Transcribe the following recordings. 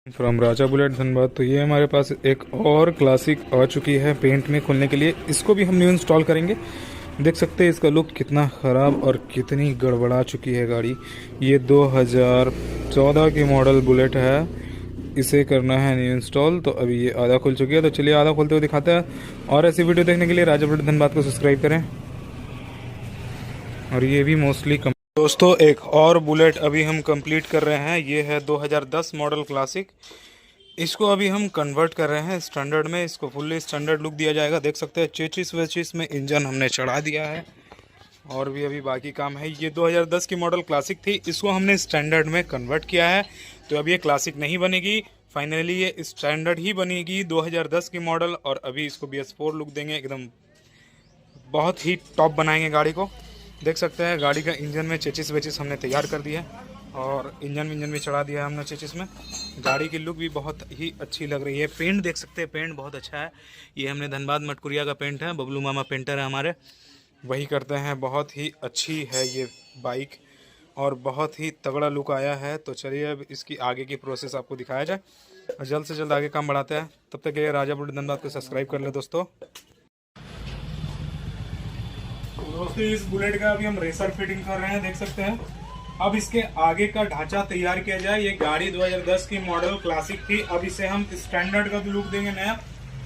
From Raja bullet Dhanbad. तो ये हमारे पास एक और क्लासिक आ चुकी है पेंट में खोलने के लिए। इसको भी हम न्यू इंस्टॉल करेंगे। देख सकते हैं इसका लुक कितना ख़राब और कितनी गड़बड़ा चुकी है गाड़ी। ये 2014 की मॉडल बुलेट है। इसे करना है न्यू इंस्टॉल। तो अभी ये आधा खुल चुकी है, तो चलिए आधा खोलते हुए दिखाते हैं। और ऐसी वीडियो देखने के लिए राजा बुलेट धनबाद को सब्सक्राइब करें। और ये भी मोस्टली दोस्तों एक और बुलेट अभी हम कंप्लीट कर रहे हैं। ये है 2010 मॉडल क्लासिक। इसको अभी हम कन्वर्ट कर रहे हैं स्टैंडर्ड में। इसको फुल्ली स्टैंडर्ड लुक दिया जाएगा। देख सकते हैं चेचिस वेचिस में इंजन हमने चढ़ा दिया है और भी अभी बाकी काम है। ये 2010 की मॉडल क्लासिक थी, इसको हमने स्टैंडर्ड में कन्वर्ट किया है। तो अब ये क्लासिक नहीं बनेगी, फाइनली ये स्टैंडर्ड ही बनेगी 2010 की मॉडल। और अभी इसको BS4 लुक देंगे, एकदम बहुत ही टॉप बनाएंगे गाड़ी को। देख सकते हैं गाड़ी का इंजन में चेचिस वेचिस हमने तैयार कर दिया है और इंजन भी चढ़ा दिया है हमने चेचिस में। गाड़ी की लुक भी बहुत ही अच्छी लग रही है। पेंट देख सकते हैं, पेंट बहुत अच्छा है। ये हमने धनबाद मटकुरिया का पेंट है, बबलू मामा पेंटर है हमारे, वही करते हैं। बहुत ही अच्छी है ये बाइक और बहुत ही तगड़ा लुक आया है। तो चलिए अब इसकी आगे की प्रोसेस आपको दिखाया जाए और जल्द से जल्द आगे काम बढ़ाते हैं। तब तक ये राजा बुलेट धनबाद को सब्सक्राइब कर ले दोस्तों। इस बुलेट का अभी हम रेसर फिटिंग कर रहे हैं, देख सकते हैं। अब इसके आगे का ढांचा तैयार किया जाए। ये गाड़ी 2010 की मॉडल क्लासिक थी, अब इसे हम स्टैंडर्ड का लुक देंगे नया।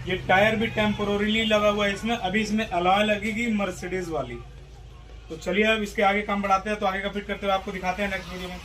ये टायर भी टेम्पोररीली लगा हुआ है इसमें। अभी इसमें अलॉय लगेगी मर्सिडीज वाली। तो चलिए अब इसके आगे काम बढ़ाते हैं। तो आगे का फिट करते हुए आपको दिखाते हैं नेक्स्ट वीडियो में।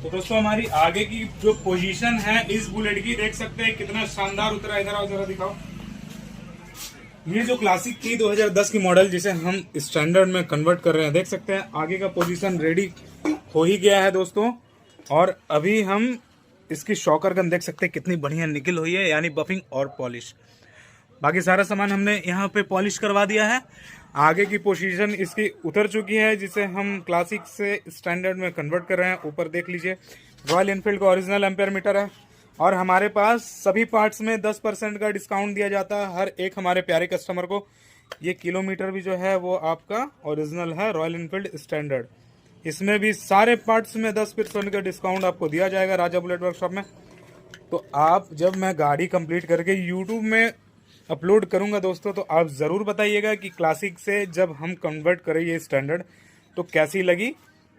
तो दोस्तों हमारी आगे की जो पोजीशन है इस बुलेट की, देख सकते हैं कितना शानदार उतरा। इधर आओ जरा दिखाओ। ये जो क्लासिक थी 2010 की मॉडल, जिसे हम स्टैंडर्ड में कन्वर्ट कर रहे हैं, देख सकते हैं आगे का पोजीशन रेडी हो ही गया है दोस्तों। और अभी हम इसकी शॉकर गन देख सकते हैं कितनी बढ़िया निकल हुई है, यानी बफिंग और पॉलिश। बाकी सारा सामान हमने यहाँ पे पॉलिश करवा दिया है। आगे की पोजीशन इसकी उतर चुकी है, जिसे हम क्लासिक से स्टैंडर्ड में कन्वर्ट कर रहे हैं। ऊपर देख लीजिए रॉयल एनफील्ड का ओरिजिनल एम्पेयर मीटर है और हमारे पास सभी पार्ट्स में 10% का डिस्काउंट दिया जाता है हर एक हमारे प्यारे कस्टमर को। ये किलोमीटर भी जो है वो आपका ओरिजिनल है, रॉयल एनफील्ड स्टैंडर्ड। इसमें भी सारे पार्ट्स में 10% का डिस्काउंट आपको दिया जाएगा राजा बुलेट वर्कशॉप में। तो आप जब मैं गाड़ी कंप्लीट करके यूट्यूब में अपलोड करूंगा दोस्तों, तो आप ज़रूर बताइएगा कि क्लासिक से जब हम कन्वर्ट करें ये स्टैंडर्ड तो कैसी लगी।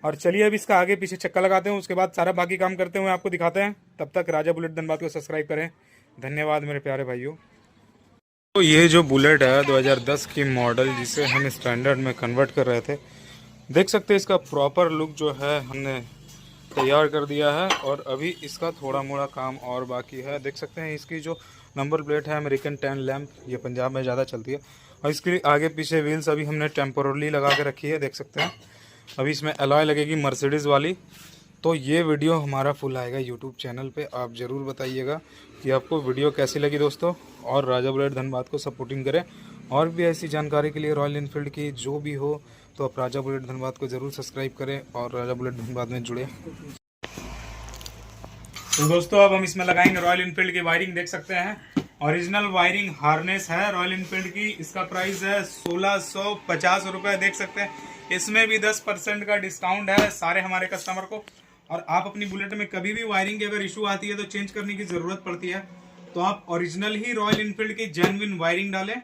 और चलिए अब इसका आगे पीछे चक्का लगाते हैं, उसके बाद सारा बाकी काम करते हुए आपको दिखाते हैं। तब तक राजा बुलेट धनबाद को सब्सक्राइब करें। धन्यवाद मेरे प्यारे भाइयों। तो ये जो बुलेट है 2010 की मॉडल, जिसे हम स्टैंडर्ड में कन्वर्ट कर रहे थे, देख सकते हैं इसका प्रॉपर लुक जो है हमने तैयार कर दिया है। और अभी इसका थोड़ा मोड़ा काम और बाकी है। देख सकते हैं इसकी जो नंबर प्लेट है अमेरिकन 10 लैम्प, ये पंजाब में ज़्यादा चलती है। और इसके आगे पीछे व्हील्स अभी हमने टेम्पोरली लगा के रखी है, देख सकते हैं। अभी इसमें अलॉय लगेगी मर्सिडीज़ वाली। तो ये वीडियो हमारा फुल आएगा यूट्यूब चैनल पे। आप ज़रूर बताइएगा कि आपको वीडियो कैसी लगी दोस्तों। और राजा बुलेट धनबाद को सपोर्टिंग करें। और भी ऐसी जानकारी के लिए रॉयल एनफील्ड की जो भी हो, तो आप राजा बुलेट धनबाद को ज़रूर सब्सक्राइब करें और राजा बुलेट धनबाद में जुड़े। तो दोस्तों अब हम इसमें लगाएंगे रॉयल एनफील्ड की वायरिंग। देख सकते हैं ओरिजिनल वायरिंग हार्नेस है रॉयल एनफील्ड की। इसका प्राइस है 1650 रुपये। देख सकते हैं इसमें भी 10% का डिस्काउंट है सारे हमारे कस्टमर को। और आप अपनी बुलेट में कभी भी वायरिंग की अगर इशू आती है तो चेंज करने की ज़रूरत पड़ती है, तो आप ओरिजिनल ही रॉयल एनफील्ड की जेन्युइन वायरिंग डालें,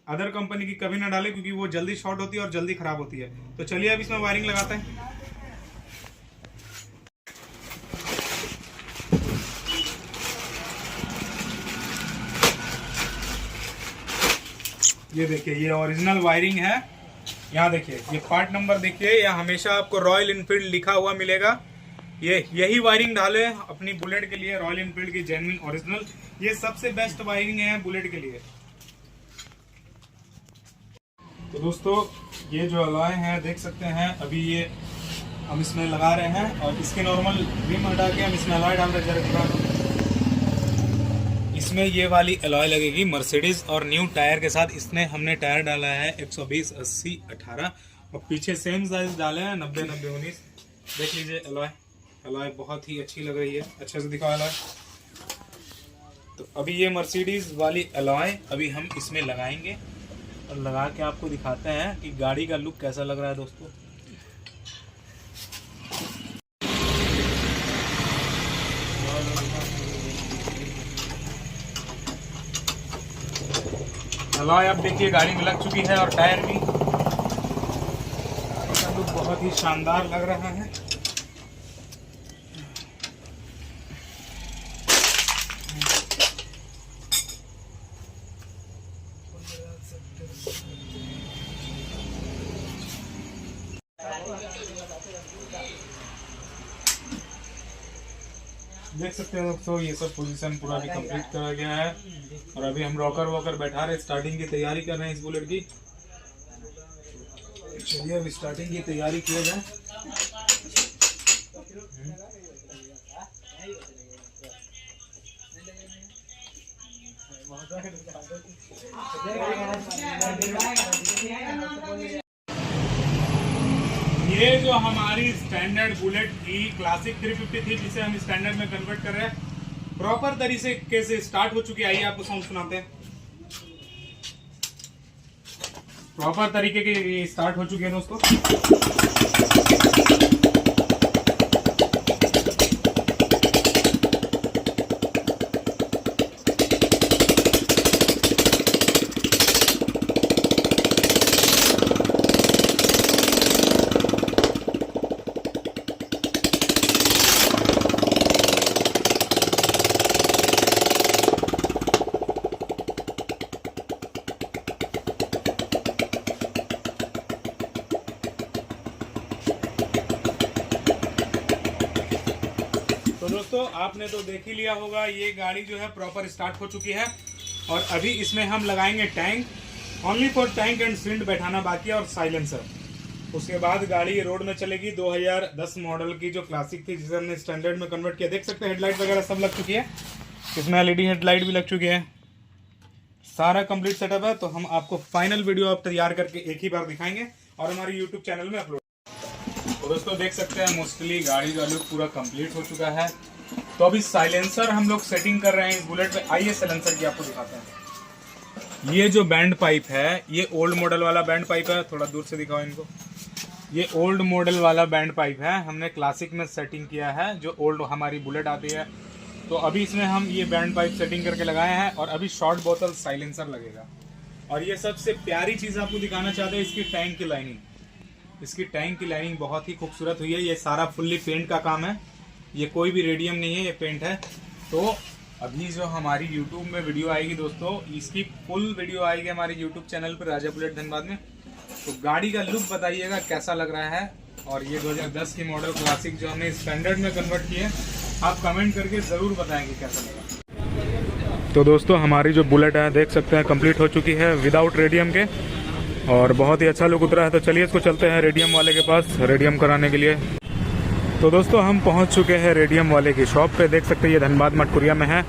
अदर कंपनी की कभी ना डालें, क्योंकि वो जल्दी शॉर्ट होती है और जल्दी खराब होती है। तो चलिए अब इसमें वायरिंग लगाते हैं। ये देखिए ये ओरिजिनल वायरिंग है। यहाँ देखिए ये पार्ट नंबर देखिए, यहाँ हमेशा आपको रॉयल एनफील्ड लिखा हुआ मिलेगा। ये यही वायरिंग डाले अपनी बुलेट के लिए, रॉयल एनफील्ड की जेन्युइन ओरिजिनल। ये सबसे बेस्ट वायरिंग है बुलेट के लिए। तो दोस्तों ये जो अलॉय है देख सकते हैं, अभी ये हम इसमें लगा रहे हैं और इसके नॉर्मल रिम हटा के हम इसमें अलॉय डाल रहे हैं। इसमें ये वाली अलॉय लगेगी मर्सिडीज और न्यू टायर के साथ। इसमें हमने टायर डाला है 120 80 18 और पीछे सेम साइज डाले हैं 90 90 19। देख लीजिए अलॉय, अलॉय बहुत ही अच्छी लग रही है। अच्छे से दिखाओ अलॉय। तो अभी ये मर्सिडीज वाली अलॉय अभी हम इसमें लगाएंगे और लगा के आपको दिखाते हैं कि गाड़ी का लुक कैसा लग रहा है दोस्तों। अलॉय आप देखिए गाड़ी में लग चुकी है और टायर भी, इसका लुक बहुत ही शानदार लग रहा है। देख सकते हैं दोस्तों ये सब पोजीशन पूरा भी कंप्लीट करा गया है और अभी हम रॉकर वॉकर बैठा रहे, स्टार्टिंग की तैयारी कर रहे हैं इस बुलेट की। चलिए अभी स्टार्टिंग की तैयारी किया जाए। ये जो हमारी स्टैंडर्ड बुलेट की क्लासिक 350 थी जिसे हम स्टैंडर्ड में कन्वर्ट कर रहे हैं, प्रॉपर तरीके से स्टार्ट हो चुकी है। आइए आपको साउंड सुनाते हैं। प्रॉपर तरीके की स्टार्ट हो चुकी है दोस्तों। तो दोस्तों आपने तो देख ही लिया होगा, ये गाड़ी जो है प्रॉपर स्टार्ट हो चुकी है और अभी इसमें हम लगाएंगे tank. Only for tank and सिंड बैठाना बाकी है और साइलेंसर। उसके बाद गाड़ी रोड में चलेगी। 2010 मॉडल की जो क्लासिक थी जिसे हमने स्टैंडर्ड में कन्वर्ट किया। देख सकते हैं हेडलाइट वगैरह सब लग चुकी है, इसमें एलईडी हेडलाइट भी लग चुकी है, सारा कंप्लीट सेटअप है। तो हम आपको फाइनल वीडियो अब तैयार करके एक ही बार दिखाएंगे और हमारे यूट्यूब चैनल में अपलोड। तो दोस्तों देख सकते हैं मोस्टली गाड़ी का लुक पूरा कंप्लीट हो चुका है। तो अभी साइलेंसर हम लोग सेटिंग कर रहे हैं इस बुलेट पे। आइए साइलेंसर की आपको दिखाते हैं। ये जो बैंड पाइप है ये ओल्ड मॉडल वाला बैंड पाइप है, थोड़ा दूर से दिखाओ इनको। ये ओल्ड मॉडल वाला बैंड पाइप है, हमने क्लासिक में सेटिंग किया है जो ओल्ड हमारी बुलेट आती है। तो अभी इसमें हम ये बैंड पाइप सेटिंग करके लगाए हैं और अभी शॉर्ट बोतल साइलेंसर लगेगा। और ये सबसे प्यारी चीज़ आपको दिखाना चाहते हैं, इसकी टैंक की लाइनिंग। इसकी टैंक की लाइनिंग बहुत ही खूबसूरत हुई है। ये सारा फुल्ली पेंट का काम है, ये कोई भी रेडियम नहीं है, ये पेंट है। तो अभी जो हमारी YouTube में वीडियो आएगी दोस्तों, इसकी फुल वीडियो आएगी हमारे YouTube चैनल पर राजा बुलेट धनबाद में। तो गाड़ी का लुक बताइएगा कैसा लग रहा है। और ये 2010 की मॉडल क्लासिक जो हमने स्टैंडर्ड में कन्वर्ट किए, आप कमेंट करके ज़रूर बताएंगे कैसा लगा। तो दोस्तों हमारी जो बुलेट है देख सकते हैं कंप्लीट हो चुकी है विदाउट रेडियम के और बहुत ही अच्छा लुक उतरा है। तो चलिए इसको चलते हैं रेडियम वाले के पास रेडियम कराने के लिए। तो दोस्तों हम पहुंच चुके हैं रेडियम वाले की शॉप पे। देख सकते हैं ये धनबाद मटकुरिया में है,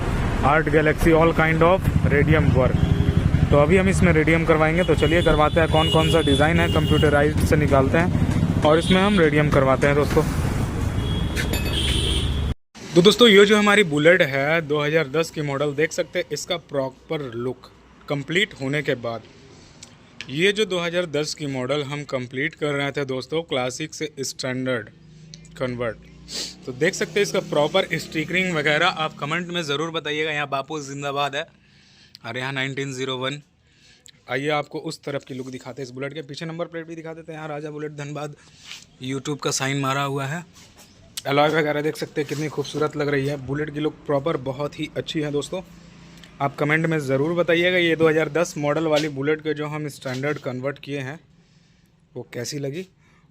art Galaxy all kind of radium work. तो अभी हम इसमें रेडियम करवाएंगे। तो चलिए करवाते हैं, कौन कौन सा डिज़ाइन है कंप्यूटराइज्ड से निकालते हैं और इसमें हम रेडियम करवाते हैं दोस्तों। तो दोस्तों ये जो हमारी बुलेट है 2010 की मॉडल, देख सकते हैं इसका प्रॉपर लुक कंप्लीट होने के बाद। ये जो 2010 की मॉडल हम कंप्लीट कर रहे थे दोस्तों क्लासिक से स्टैंडर्ड कन्वर्ट, तो देख सकते हैं इसका प्रॉपर स्टिकरिंग वगैरह आप कमेंट में ज़रूर बताइएगा। यहाँ बापू जिंदाबाद है और यहाँ 1901। आइए आपको उस तरफ की लुक दिखाते हैं। इस बुलेट के पीछे नंबर प्लेट भी दिखा देते हैं, यहाँ राजा बुलेट धनबाद यूट्यूब का साइन मारा हुआ है। अलॉय वगैरह देख सकते हैं कितनी खूबसूरत लग रही है। बुलेट की लुक प्रॉपर बहुत ही अच्छी है दोस्तों। आप कमेंट में ज़रूर बताइएगा ये 2010 मॉडल वाली बुलेट के जो हम स्टैंडर्ड कन्वर्ट किए हैं वो कैसी लगी।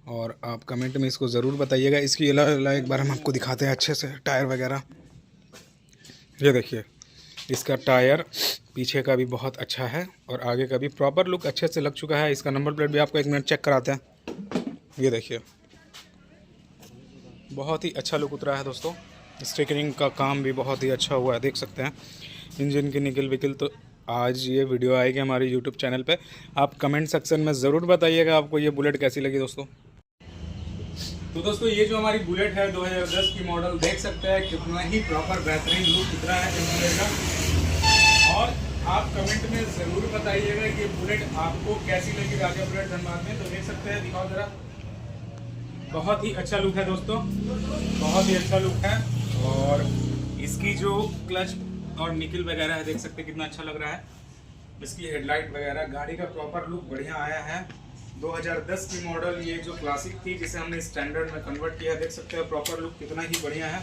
और आप कमेंट में इसको ज़रूर बताइएगा। इसकी एक बार हम आपको दिखाते हैं अच्छे से टायर वगैरह। ये देखिए, इसका टायर पीछे का भी बहुत अच्छा है और आगे का भी प्रॉपर लुक अच्छे से लग चुका है। इसका नंबर प्लेट भी आपको 1 मिनट चेक कराते हैं। ये देखिए, बहुत ही अच्छा लुक उतरा है दोस्तों। स्टिकरिंग का काम भी बहुत ही अच्छा हुआ है, देख सकते हैं। इंजन की निकल विकल तो आज ये वीडियो आएगी हमारे यूट्यूब चैनल पे। आप कमेंट सेक्शन में ज़रूर बताइएगा आपको ये बुलेट कैसी लगी दोस्तों। तो दोस्तों, ये जो हमारी बुलेट है 2010 की मॉडल, देख सकते हैं कितना ही प्रॉपर बेहतरीन लुक उतरा है इस बुलेट का। और आप कमेंट में ज़रूर बताइएगा कि बुलेट आपको कैसी लगी राजा बुलेट धनबाद में। तो देख सकते हैं, दिखाओ ज़रा, बहुत ही अच्छा लुक है दोस्तों, बहुत ही अच्छा लुक है। और इसकी जो क्लच और निकल वगैरह है, देख सकते हैं कितना अच्छा लग रहा है। इसकी हेडलाइट वगैरह, गाड़ी का प्रॉपर लुक बढ़िया आया है। 2010 की मॉडल, ये जो क्लासिक थी जिसे हमने स्टैंडर्ड में कन्वर्ट किया, देख सकते हैं प्रॉपर लुक कितना ही बढ़िया है।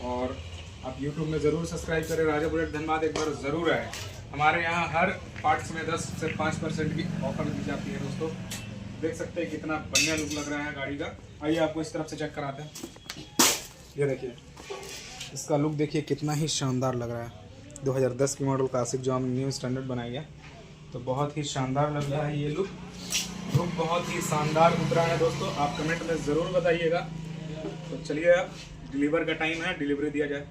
और आप YouTube में ज़रूर सब्सक्राइब करें, राजा बुलेट धनबाद एक बार ज़रूर आए। हमारे यहाँ हर पार्ट्स में 10 से 5% की ऑफर दी जाती है दोस्तों। देख सकते हैं कितना बढ़िया लुक लग रहा है गाड़ी का। आइए आपको इस तरफ से चेक कराते हैं। ये देखिए, इसका लुक देखिए कितना ही शानदार लग रहा है। 2010 की मॉडल क्लासिक जो हम न्यू स्टैंडर्ड बनाई है, तो बहुत ही शानदार लग रहा है ये लुक बहुत ही शानदार उतरा है दोस्तों। आप कमेंट में ज़रूर बताइएगा। तो चलिए, अब डिलीवर का टाइम है, डिलीवरी दिया जाए।